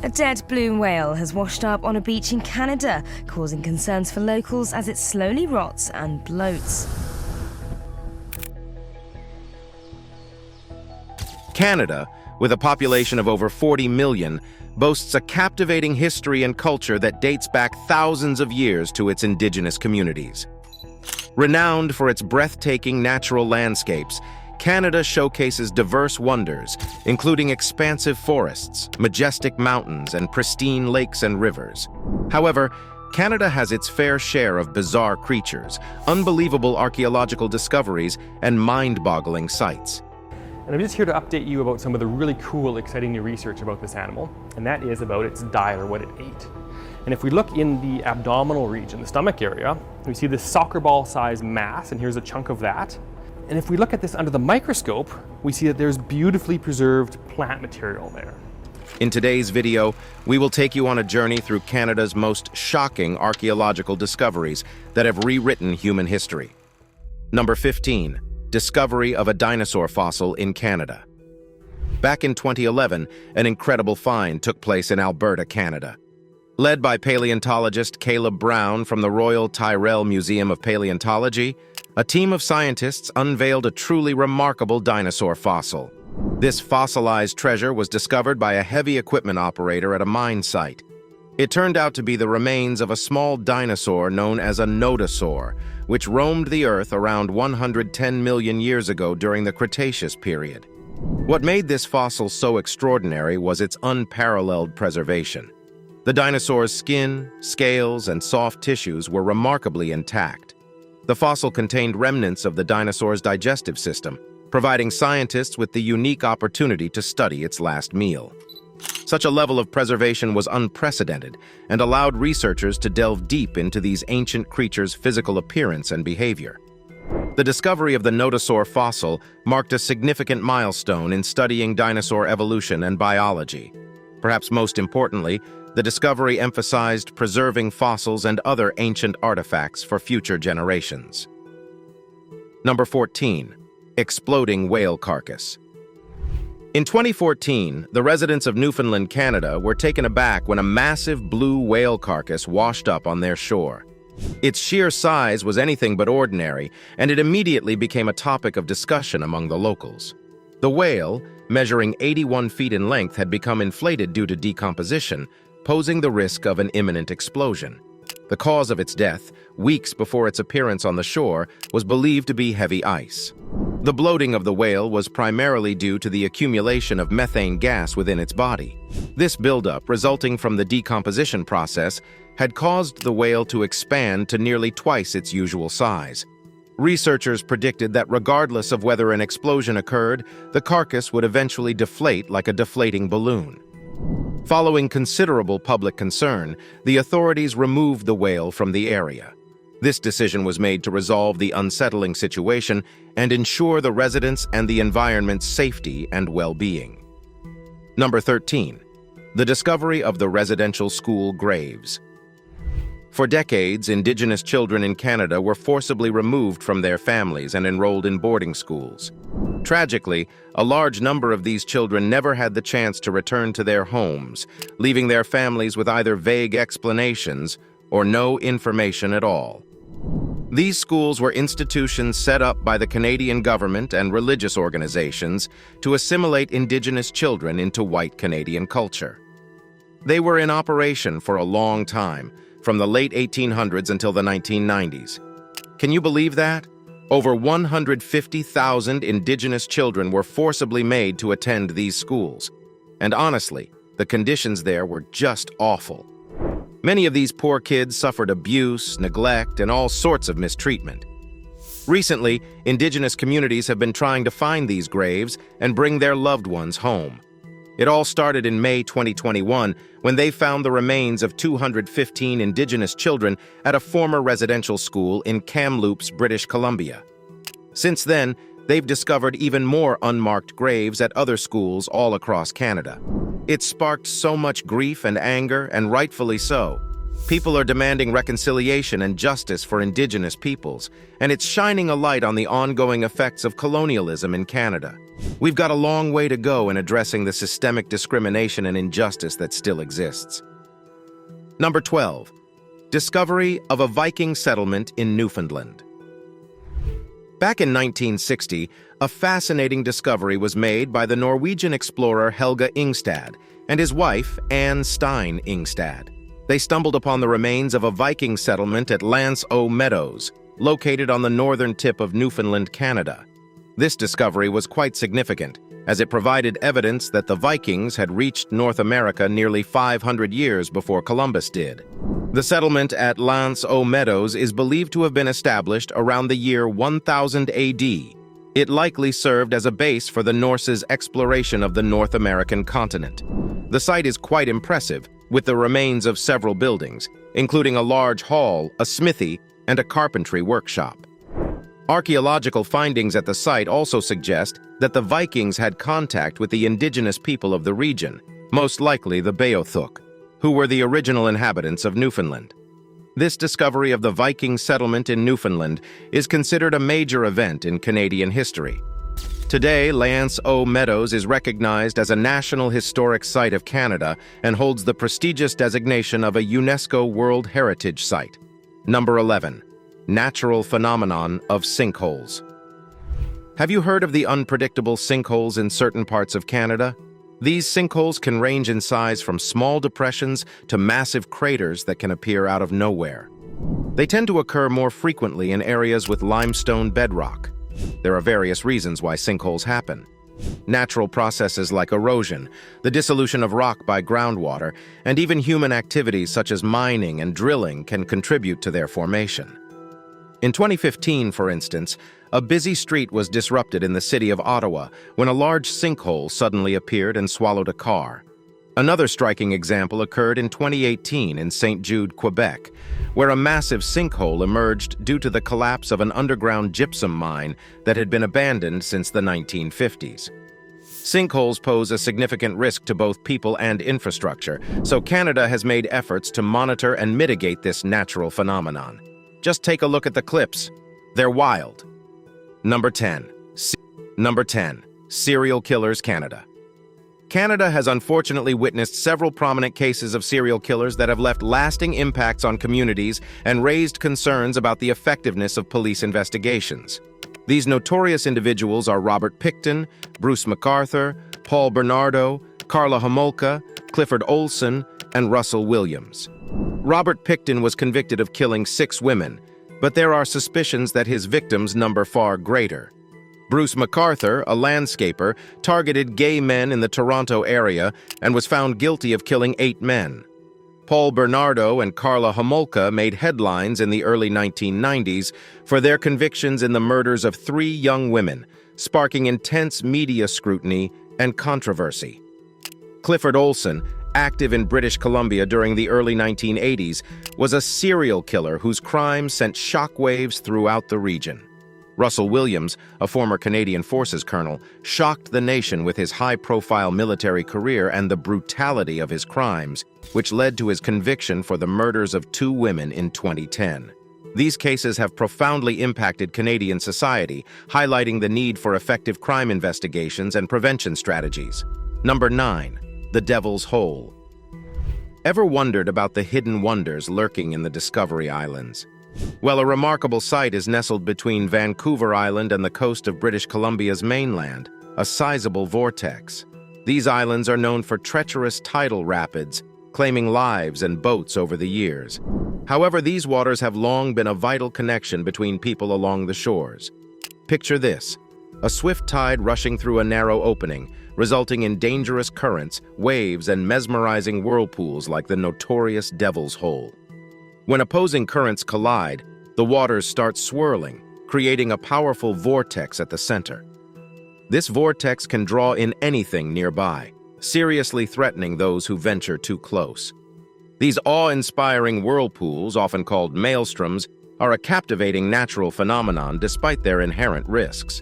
A dead blue whale has washed up on a beach in Canada, causing concerns for locals as it slowly rots and bloats. Canada, with a population of over 40 million, boasts a captivating history and culture that dates back thousands of years to its indigenous communities. Renowned for its breathtaking natural landscapes, Canada showcases diverse wonders, including expansive forests, majestic mountains, and pristine lakes and rivers. However, Canada has its fair share of bizarre creatures, unbelievable archaeological discoveries, and mind-boggling sights. And I'm just here to update you about some of the really cool, exciting new research about this animal, and that is about its diet, or what it ate. And if we look in the abdominal region, the stomach area, we see this soccer ball-sized mass, and here's a chunk of that. And if we look at this under the microscope, we see that there's beautifully preserved plant material there. In today's video, we will take you on a journey through Canada's most shocking archaeological discoveries that have rewritten human history. Number 15. Discovery of a dinosaur fossil in Canada. Back in 2011, an incredible find took place in Alberta, Canada. Led by paleontologist Caleb Brown from the Royal Tyrrell Museum of Paleontology, a team of scientists unveiled a truly remarkable dinosaur fossil. This fossilized treasure was discovered by a heavy equipment operator at a mine site. It turned out to be the remains of a small dinosaur known as a nodosaur, which roamed the Earth around 110 million years ago during the Cretaceous period. What made this fossil so extraordinary was its unparalleled preservation. The dinosaur's skin, scales, and soft tissues were remarkably intact. The fossil contained remnants of the dinosaur's digestive system, providing scientists with the unique opportunity to study its last meal. Such a level of preservation was unprecedented and allowed researchers to delve deep into these ancient creatures' physical appearance and behavior. The discovery of the nodosaur fossil marked a significant milestone in studying dinosaur evolution and biology. Perhaps most importantly, the discovery emphasized preserving fossils and other ancient artifacts for future generations. Number 14. Exploding whale carcass. In 2014, the residents of Newfoundland, Canada, were taken aback when a massive blue whale carcass washed up on their shore. Its sheer size was anything but ordinary, and it immediately became a topic of discussion among the locals. The whale, measuring 81 feet in length, had become inflated due to decomposition, posing the risk of an imminent explosion. The cause of its death, weeks before its appearance on the shore, was believed to be heavy ice. The bloating of the whale was primarily due to the accumulation of methane gas within its body. This buildup, resulting from the decomposition process, had caused the whale to expand to nearly twice its usual size. Researchers predicted that regardless of whether an explosion occurred, the carcass would eventually deflate like a deflating balloon. Following considerable public concern, the authorities removed the whale from the area. This decision was made to resolve the unsettling situation and ensure the residents' and the environment's safety and well-being. Number 13. The discovery of the residential school graves. For decades, Indigenous children in Canada were forcibly removed from their families and enrolled in boarding schools. Tragically, a large number of these children never had the chance to return to their homes, leaving their families with either vague explanations or no information at all. These schools were institutions set up by the Canadian government and religious organizations to assimilate Indigenous children into white Canadian culture. They were in operation for a long time, from the late 1800s until the 1990s. Can you believe that? Over 150,000 Indigenous children were forcibly made to attend these schools. And honestly, the conditions there were just awful. Many of these poor kids suffered abuse, neglect, and all sorts of mistreatment. Recently, Indigenous communities have been trying to find these graves and bring their loved ones home. It all started in May 2021 when they found the remains of 215 Indigenous children at a former residential school in Kamloops, British Columbia. Since then, they've discovered even more unmarked graves at other schools all across Canada. It sparked so much grief and anger, and rightfully so. People are demanding reconciliation and justice for indigenous peoples, and it's shining a light on the ongoing effects of colonialism in Canada. We've got a long way to go in addressing the systemic discrimination and injustice that still exists. Number 12. Discovery of a Viking settlement in Newfoundland. Back in 1960, a fascinating discovery was made by the Norwegian explorer Helge Ingstad and his wife, Anne Stein Ingstad. They stumbled upon the remains of a Viking settlement at Lance O Meadows, located on the northern tip of Newfoundland, Canada. This discovery was quite significant, as it provided evidence that the Vikings had reached North America nearly 500 years before Columbus did. The settlement at Lance O Meadows is believed to have been established around the year 1000 AD. It likely served as a base for the Norse's exploration of the North American continent. The site is quite impressive, with the remains of several buildings, including a large hall, a smithy, and a carpentry workshop. Archaeological findings at the site also suggest that the Vikings had contact with the indigenous people of the region, most likely the Beothuk, who were the original inhabitants of Newfoundland. This discovery of the Viking settlement in Newfoundland is considered a major event in Canadian history. Today, Lance O Meadows is recognized as a National Historic Site of Canada and holds the prestigious designation of a UNESCO World Heritage Site. Number 11. Natural phenomenon of sinkholes. Have you heard of the unpredictable sinkholes in certain parts of Canada? These sinkholes can range in size from small depressions to massive craters that can appear out of nowhere. They tend to occur more frequently in areas with limestone bedrock. There are various reasons why sinkholes happen. Natural processes like erosion, the dissolution of rock by groundwater, and even human activities such as mining and drilling can contribute to their formation. In 2015, for instance, a busy street was disrupted in the city of Ottawa when a large sinkhole suddenly appeared and swallowed a car. Another striking example occurred in 2018 in St. Jude, Quebec, where a massive sinkhole emerged due to the collapse of an underground gypsum mine that had been abandoned since the 1950s. Sinkholes pose a significant risk to both people and infrastructure, so Canada has made efforts to monitor and mitigate this natural phenomenon. Just take a look at the clips. They're wild. Number 10. Serial Killers Canada. Canada has unfortunately witnessed several prominent cases of serial killers that have left lasting impacts on communities and raised concerns about the effectiveness of police investigations. These notorious individuals are Robert Pickton, Bruce McArthur, Paul Bernardo, Karla Homolka, Clifford Olson, and Russell Williams. Robert Pickton was convicted of killing 6 women, but there are suspicions that his victims number far greater. Bruce McArthur, a landscaper, targeted gay men in the Toronto area and was found guilty of killing 8 men. Paul Bernardo and Karla Homolka made headlines in the early 1990s for their convictions in the murders of 3 young women, sparking intense media scrutiny and controversy. Clifford Olson, active in British Columbia during the early 1980s, was a serial killer whose crimes sent shockwaves throughout the region. Russell Williams, a former Canadian Forces colonel, shocked the nation with his high-profile military career and the brutality of his crimes, which led to his conviction for the murders of 2 women in 2010. These cases have profoundly impacted Canadian society, highlighting the need for effective crime investigations and prevention strategies. Number 9. The Devil's Hole. Ever wondered about the hidden wonders lurking in the Discovery Islands? Well, a remarkable site is nestled between Vancouver Island and the coast of British Columbia's mainland, a sizable vortex. These islands are known for treacherous tidal rapids, claiming lives and boats over the years. However, these waters have long been a vital connection between people along the shores. Picture this: a swift tide rushing through a narrow opening, resulting in dangerous currents, waves, and mesmerizing whirlpools like the notorious Devil's Hole. When opposing currents collide, the waters start swirling, creating a powerful vortex at the center. This vortex can draw in anything nearby, seriously threatening those who venture too close. These awe-inspiring whirlpools, often called maelstroms, are a captivating natural phenomenon despite their inherent risks.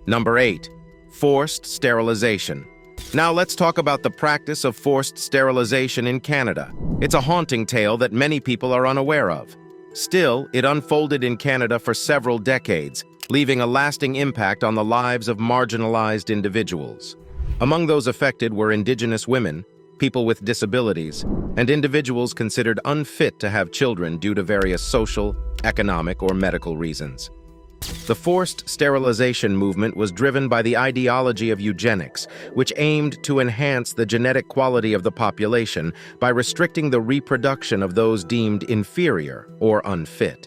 Number 8. Forced sterilization. Now let's talk about the practice of forced sterilization in Canada. It's a haunting tale that many people are unaware of. Still, it unfolded in Canada for several decades, leaving a lasting impact on the lives of marginalized individuals. Among those affected were Indigenous women, people with disabilities, and individuals considered unfit to have children due to various social, economic, or medical reasons. The forced sterilization movement was driven by the ideology of eugenics, which aimed to enhance the genetic quality of the population by restricting the reproduction of those deemed inferior or unfit.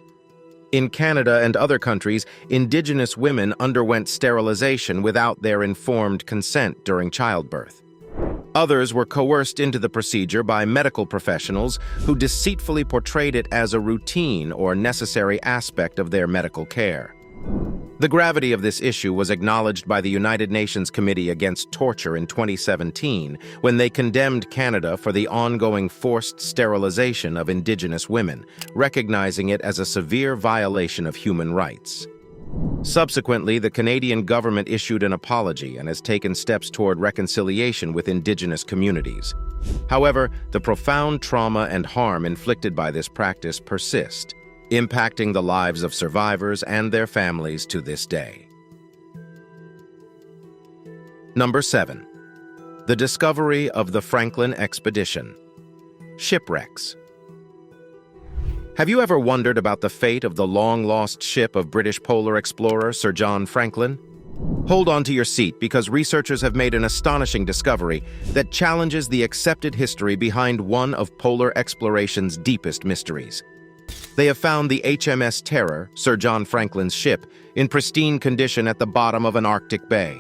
In Canada and other countries, Indigenous women underwent sterilization without their informed consent during childbirth. Others were coerced into the procedure by medical professionals who deceitfully portrayed it as a routine or necessary aspect of their medical care. The gravity of this issue was acknowledged by the United Nations Committee Against Torture in 2017 when they condemned Canada for the ongoing forced sterilization of Indigenous women, recognizing it as a severe violation of human rights. Subsequently, the Canadian government issued an apology and has taken steps toward reconciliation with Indigenous communities. However, the profound trauma and harm inflicted by this practice persist, impacting the lives of survivors and their families to this day. Number 7. The discovery of the Franklin expedition. Shipwrecks. Have you ever wondered about the fate of the long-lost ship of British polar explorer Sir John Franklin? Hold on to your seat because researchers have made an astonishing discovery that challenges the accepted history behind one of polar exploration's deepest mysteries. They have found the HMS Terror, Sir John Franklin's ship, in pristine condition at the bottom of an Arctic bay.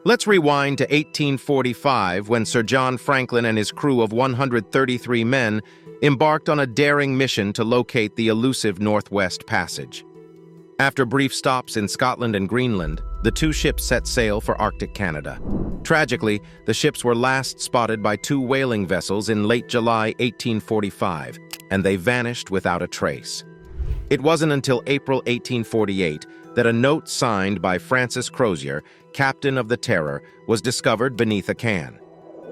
Let's rewind to 1845 when Sir John Franklin and his crew of 133 men embarked on a daring mission to locate the elusive Northwest Passage. After brief stops in Scotland and Greenland, the two ships set sail for Arctic Canada. Tragically, the ships were last spotted by two whaling vessels in late July 1845, and they vanished without a trace. It wasn't until April 1848 that a note signed by Francis Crozier, captain of the Terror, was discovered beneath a can.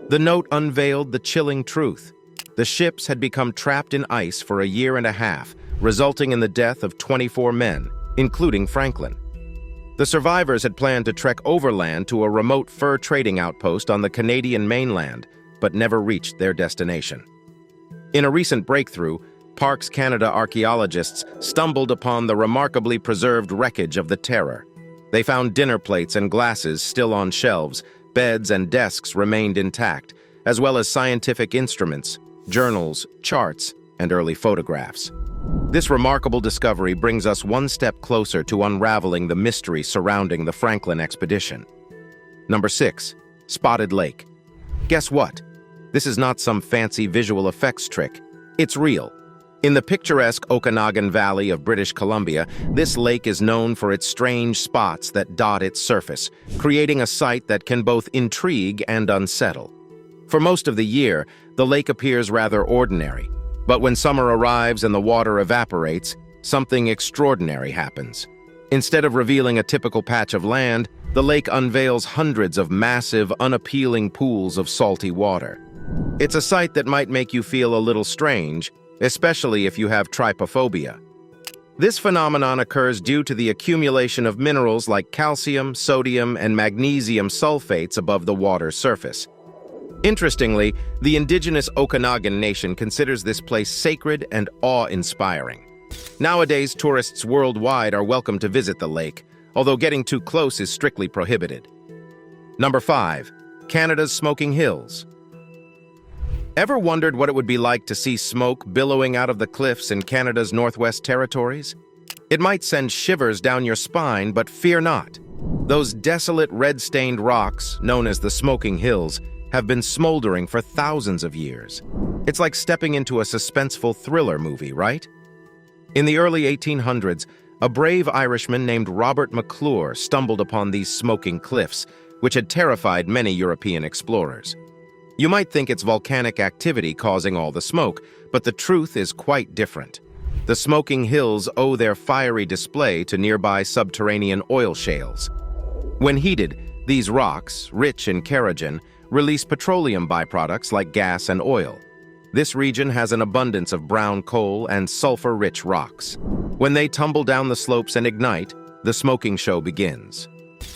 The note unveiled the chilling truth. The ships had become trapped in ice for a year and a half, resulting in the death of 24 men, including Franklin. The survivors had planned to trek overland to a remote fur trading outpost on the Canadian mainland, but never reached their destination. In a recent breakthrough, Parks Canada archaeologists stumbled upon the remarkably preserved wreckage of the Terror. They found dinner plates and glasses still on shelves, beds and desks remained intact, as well as scientific instruments, journals, charts, and early photographs. This remarkable discovery brings us one step closer to unraveling the mystery surrounding the Franklin expedition. Number 6. Spotted Lake. Guess what? This is not some fancy visual effects trick. It's real. In the picturesque Okanagan Valley of British Columbia, this lake is known for its strange spots that dot its surface, creating a sight that can both intrigue and unsettle. For most of the year, the lake appears rather ordinary, but when summer arrives and the water evaporates, something extraordinary happens. Instead of revealing a typical patch of land, the lake unveils hundreds of massive, unappealing pools of salty water. It's a sight that might make you feel a little strange, especially if you have trypophobia. This phenomenon occurs due to the accumulation of minerals like calcium, sodium, and magnesium sulfates above the water's surface. Interestingly, the indigenous Okanagan Nation considers this place sacred and awe-inspiring. Nowadays, tourists worldwide are welcome to visit the lake, although getting too close is strictly prohibited. Number 5. Canada's Smoking Hills. Ever wondered what it would be like to see smoke billowing out of the cliffs in Canada's Northwest Territories? It might send shivers down your spine, but fear not. Those desolate red-stained rocks, known as the Smoking Hills, have been smoldering for thousands of years. It's like stepping into a suspenseful thriller movie, right? In the early 1800s, a brave Irishman named Robert McClure stumbled upon these smoking cliffs, which had terrified many European explorers. You might think it's volcanic activity causing all the smoke, but the truth is quite different. The Smoking Hills owe their fiery display to nearby subterranean oil shales. When heated, these rocks, rich in kerogen, release petroleum byproducts like gas and oil. This region has an abundance of brown coal and sulfur-rich rocks. When they tumble down the slopes and ignite, the smoking show begins.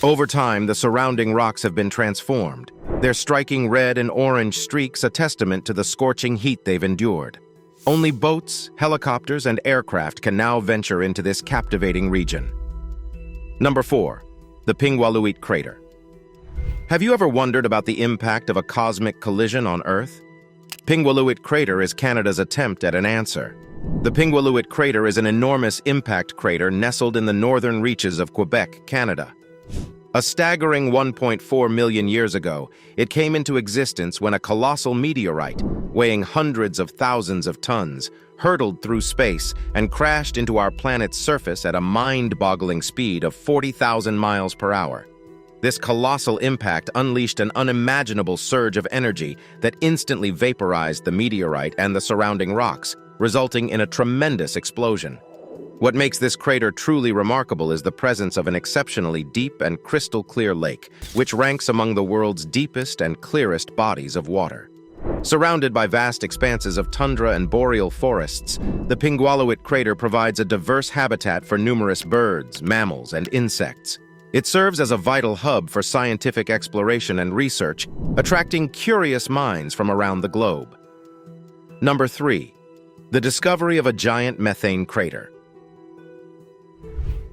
Over time, the surrounding rocks have been transformed, their striking red and orange streaks a testament to the scorching heat they've endured. Only boats, helicopters, and aircraft can now venture into this captivating region. Number 4. The Pingualuit Crater. Have you ever wondered about the impact of a cosmic collision on Earth? Pingualuit Crater is Canada's attempt at an answer. The Pingualuit Crater is an enormous impact crater nestled in the northern reaches of Quebec, Canada. A staggering 1.4 million years ago, it came into existence when a colossal meteorite, weighing hundreds of thousands of tons, hurtled through space and crashed into our planet's surface at a mind-boggling speed of 40,000 miles per hour. This colossal impact unleashed an unimaginable surge of energy that instantly vaporized the meteorite and the surrounding rocks, resulting in a tremendous explosion. What makes this crater truly remarkable is the presence of an exceptionally deep and crystal-clear lake, which ranks among the world's deepest and clearest bodies of water. Surrounded by vast expanses of tundra and boreal forests, the Pingualuit Crater provides a diverse habitat for numerous birds, mammals, and insects. It serves as a vital hub for scientific exploration and research, attracting curious minds from around the globe. Number 3. The discovery of a giant methane crater.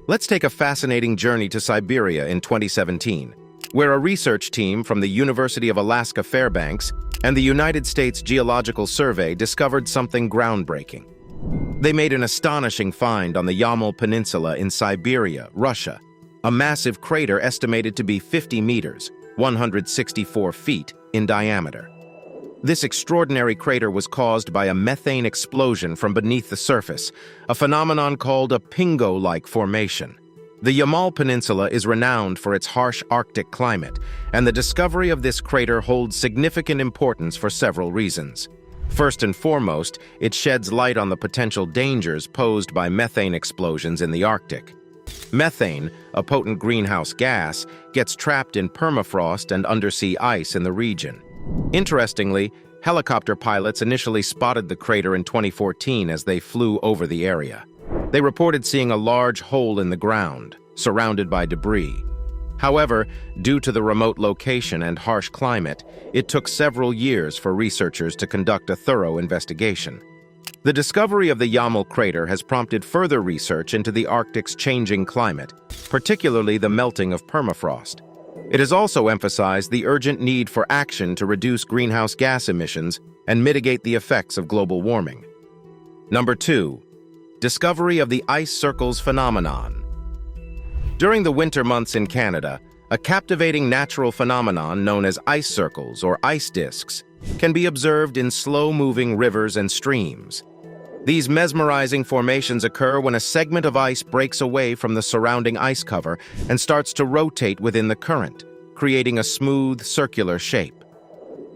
Let's take a fascinating journey to Siberia in 2017, where a research team from the University of Alaska Fairbanks and the United States Geological Survey discovered something groundbreaking. They made an astonishing find on the Yamal Peninsula in Siberia, Russia, a massive crater estimated to be 50 meters, 164 feet, in diameter. This extraordinary crater was caused by a methane explosion from beneath the surface, a phenomenon called a pingo-like formation. The Yamal Peninsula is renowned for its harsh Arctic climate, and the discovery of this crater holds significant importance for several reasons. First and foremost, it sheds light on the potential dangers posed by methane explosions in the Arctic. Methane, a potent greenhouse gas, gets trapped in permafrost and undersea ice in the region. Interestingly, helicopter pilots initially spotted the crater in 2014 as they flew over the area. They reported seeing a large hole in the ground, surrounded by debris. However, due to the remote location and harsh climate, it took several years for researchers to conduct a thorough investigation. The discovery of the Yamal crater has prompted further research into the Arctic's changing climate, particularly the melting of permafrost. It has also emphasized the urgent need for action to reduce greenhouse gas emissions and mitigate the effects of global warming. Number 2. Discovery of the ice circles phenomenon. During the winter months in Canada, a captivating natural phenomenon known as ice circles or ice disks can be observed in slow-moving rivers and streams. These mesmerizing formations occur when a segment of ice breaks away from the surrounding ice cover and starts to rotate within the current, creating a smooth, circular shape.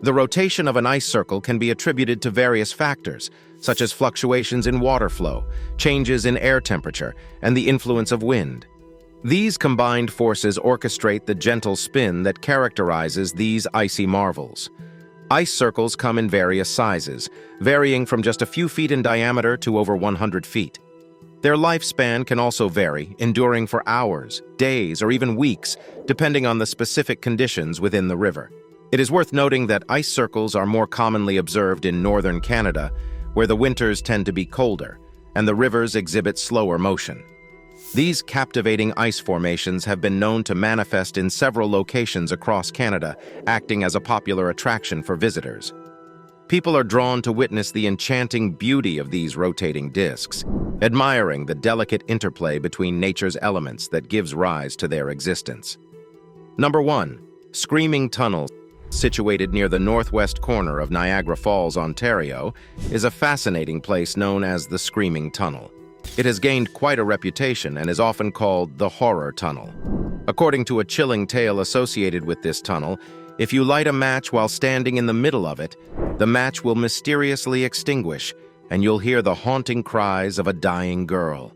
The rotation of an ice circle can be attributed to various factors, such as fluctuations in water flow, changes in air temperature, and the influence of wind. These combined forces orchestrate the gentle spin that characterizes these icy marvels. Ice circles come in various sizes, varying from just a few feet in diameter to over 100 feet. Their lifespan can also vary, enduring for hours, days, or even weeks, depending on the specific conditions within the river. It is worth noting that ice circles are more commonly observed in northern Canada, where the winters tend to be colder, and the rivers exhibit slower motion. These captivating ice formations have been known to manifest in several locations across Canada, acting as a popular attraction for visitors. People are drawn to witness the enchanting beauty of these rotating disks, admiring the delicate interplay between nature's elements that gives rise to their existence. Number 1. Screaming Tunnel, situated near the northwest corner of Niagara Falls, Ontario, is a fascinating place known as the Screaming Tunnel. It has gained quite a reputation and is often called the Horror Tunnel. According to a chilling tale associated with this tunnel, if you light a match while standing in the middle of it, the match will mysteriously extinguish, and you'll hear the haunting cries of a dying girl.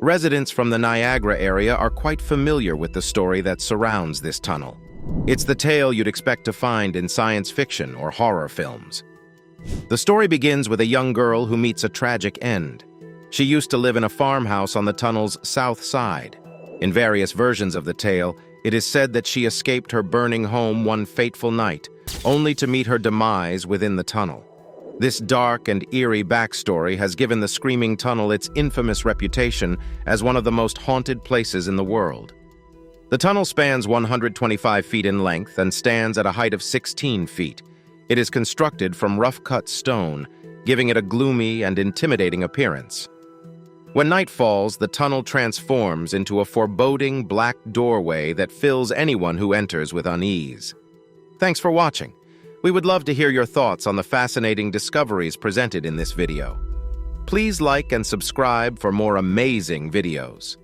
Residents from the Niagara area are quite familiar with the story that surrounds this tunnel. It's the tale you'd expect to find in science fiction or horror films. The story begins with a young girl who meets a tragic end. She used to live in a farmhouse on the tunnel's south side. In various versions of the tale, it is said that she escaped her burning home one fateful night, only to meet her demise within the tunnel. This dark and eerie backstory has given the Screaming Tunnel its infamous reputation as one of the most haunted places in the world. The tunnel spans 125 feet in length and stands at a height of 16 feet. It is constructed from rough-cut stone, giving it a gloomy and intimidating appearance. When night falls, the tunnel transforms into a foreboding black doorway that fills anyone who enters with unease. Thanks for watching. We would love to hear your thoughts on the fascinating discoveries presented in this video. Please like and subscribe for more amazing videos.